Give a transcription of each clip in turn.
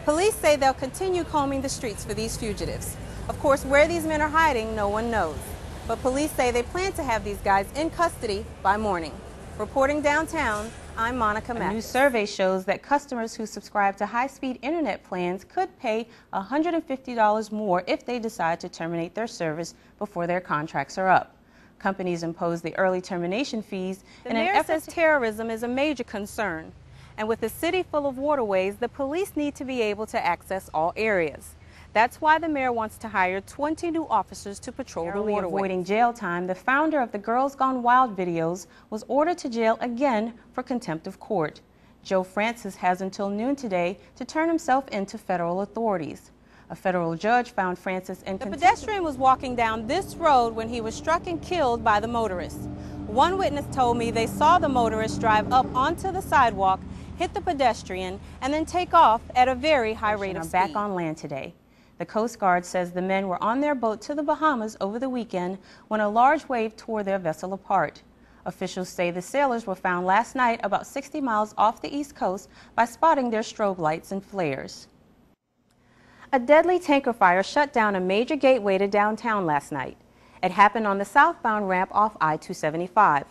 Police say they'll continue combing the streets for these fugitives. Of course, where these men are hiding, no one knows. But police say they plan to have these guys in custody by morning. Reporting downtown, I'm Monica Mathis. A new survey shows that customers who subscribe to high-speed internet plans could pay $150 more if they decide to terminate their service before their contracts are up. Companies impose the early termination fees. The mayor says terrorism is a major concern. And with a city full of waterways, the police need to be able to access all areas. That's why the mayor wants to hire 20 new officers to patrol the waterways. Avoiding jail time, the founder of the Girls Gone Wild videos was ordered to jail again for contempt of court. Joe Francis has until noon today to turn himself in to federal authorities. A federal judge found Francis in contempt. The pedestrian was walking down this road when he was struck and killed by the motorist. One witness told me they saw the motorist drive up onto the sidewalk, hit the pedestrian, and then take off at a very high rate of speed. Back on land today. The Coast Guard says the men were on their boat to the Bahamas over the weekend when a large wave tore their vessel apart. Officials say the sailors were found last night about 60 miles off the East Coast by spotting their strobe lights and flares. A deadly tanker fire shut down a major gateway to downtown last night. It happened on the southbound ramp off I-275.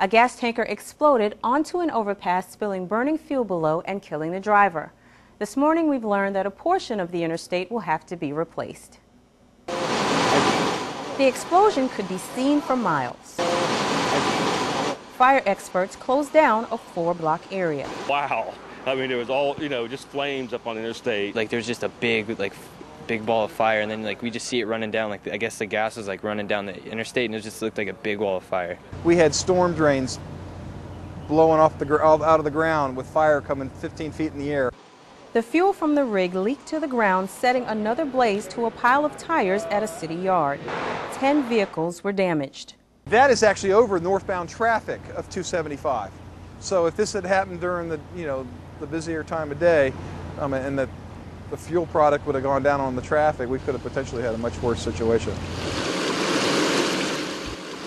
A gas tanker exploded onto an overpass, spilling burning fuel below and killing the driver. This morning, we've learned that a portion of the interstate will have to be replaced. The explosion could be seen for miles. Fire experts closed down a 4-block area. Wow. I mean, there was all, just flames up on the interstate. Like, there's just a big ball of fire, and then, we just see it running down. I guess the gas was, running down the interstate, and it just looked like a big wall of fire. We had storm drains blowing off out of the ground with fire coming 15 feet in the air. The fuel from the rig leaked to the ground, setting another blaze to a pile of tires at a city yard. 10 vehicles were damaged. That is actually over northbound traffic of 275. So if this had happened during the, the busier time of day, and the fuel product would have gone down on the traffic, we could have potentially had a much worse situation.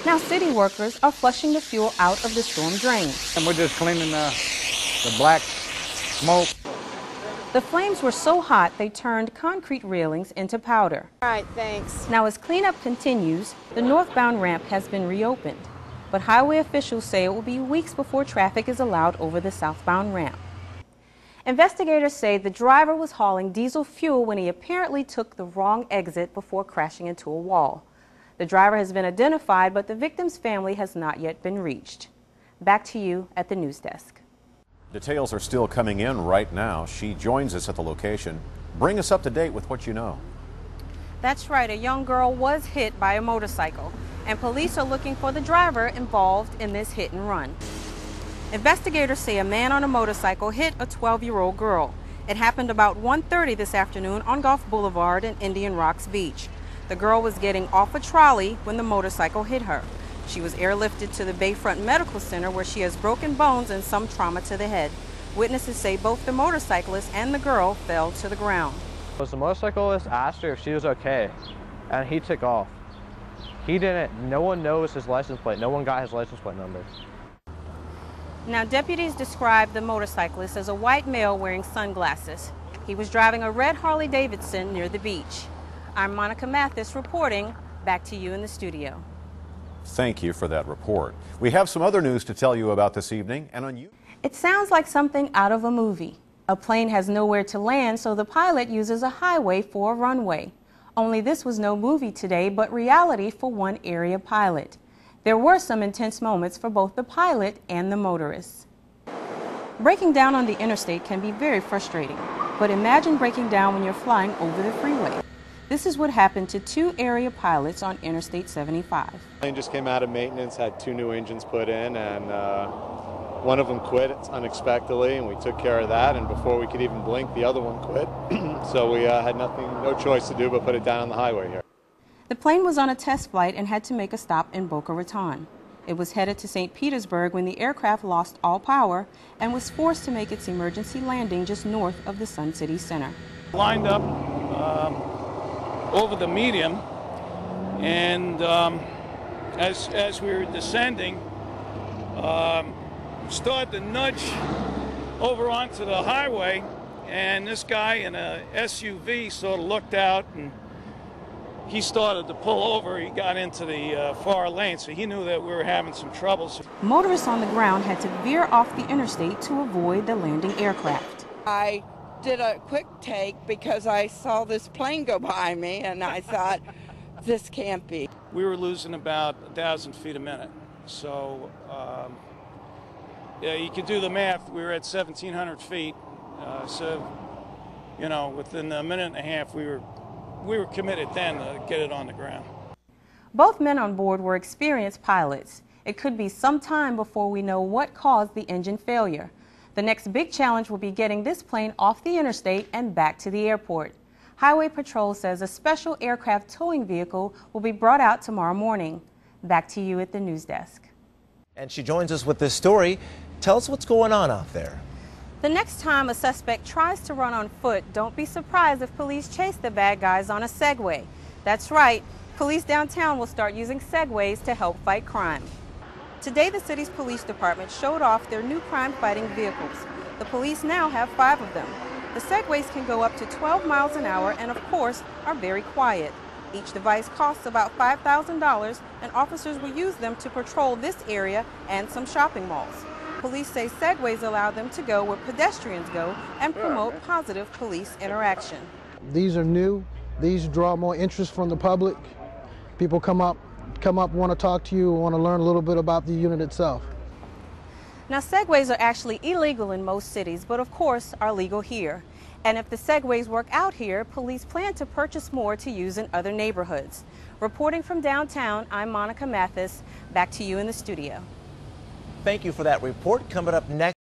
Now city workers are flushing the fuel out of the storm drain. And we're just cleaning the black smoke. The flames were so hot they turned concrete railings into powder. All right, thanks. Now as cleanup continues, the northbound ramp has been reopened. But highway officials say it will be weeks before traffic is allowed over the southbound ramp. Investigators say the driver was hauling diesel fuel when he apparently took the wrong exit before crashing into a wall. The driver has been identified, but the victim's family has not yet been reached. Back to you at the news desk. Details are still coming in right now. She joins us at the location. Bring us up to date with what you know. That's right. A young girl was hit by a motorcycle, and police are looking for the driver involved in this hit and run. Investigators say a man on a motorcycle hit a 12-year-old girl. It happened about 1:30 this afternoon on Gulf Boulevard in Indian Rocks Beach. The girl was getting off a trolley when the motorcycle hit her. She was airlifted to the Bayfront Medical Center where she has broken bones and some trauma to the head. Witnesses say both the motorcyclist and the girl fell to the ground. The motorcyclist asked her if she was okay, and he took off. He didn't. No one knows his license plate. No one got his license plate number. Now, deputies described the motorcyclist as a white male wearing sunglasses. He was driving a red Harley-Davidson near the beach. I'm Monica Mathis reporting. Back to you in the studio. Thank you for that report. We have some other news to tell you about this evening, and on you. It sounds like something out of a movie. A plane has nowhere to land, so the pilot uses a highway for a runway. Only this was no movie today, but reality for one area pilot. There were some intense moments for both the pilot and the motorist. Breaking down on the interstate can be very frustrating, but imagine breaking down when you're flying over the freeway. This is what happened to 2 area pilots on Interstate 75. The plane just came out of maintenance, had 2 new engines put in, and one of them quit unexpectedly, and we took care of that, and before we could even blink, the other one quit. So we had no choice to do but put it down on the highway here. The plane was on a test flight and had to make a stop in Boca Raton. It was headed to St. Petersburg when the aircraft lost all power and was forced to make its emergency landing just north of the Sun City Center. Lined up over the medium, and as we were descending, started to nudge over onto the highway, and this guy in a SUV sort of looked out, and he started to pull over. He got into the far lane, so he knew that we were having some troubles. Motorists on the ground had to veer off the interstate to avoid the landing aircraft. I did a quick take because I saw this plane go by me, and I thought, this can't be. We were losing about 1,000 feet a minute. So, yeah, you could do the math. We were at 1,700 feet. So, you know, within a minute and a half, we were committed then to get it on the ground. Both men on board were experienced pilots. It could be some time before we know what caused the engine failure. The next big challenge will be getting this plane off the interstate and back to the airport. Highway Patrol says a special aircraft towing vehicle will be brought out tomorrow morning. Back to you at the news desk. And she joins us with this story. Tell us what's going on out there. The next time a suspect tries to run on foot, don't be surprised if police chase the bad guys on a Segway. That's right, police downtown will start using Segways to help fight crime. Today, the city's police department showed off their new crime-fighting vehicles. The police now have 5 of them. The Segways can go up to 12 miles an hour and, of course, are very quiet. Each device costs about $5,000, and officers will use them to patrol this area and some shopping malls. Police say Segways allow them to go where pedestrians go and promote positive police interaction. These are new. These draw more interest from the public. People come up, want to talk to you, want to learn a little bit about the unit itself. Now, Segways are actually illegal in most cities, but of course are legal here. And if the Segways work out here, police plan to purchase more to use in other neighborhoods. Reporting from downtown, I'm Monica Mathis. Back to you in the studio. Thank you for that report. Coming up next.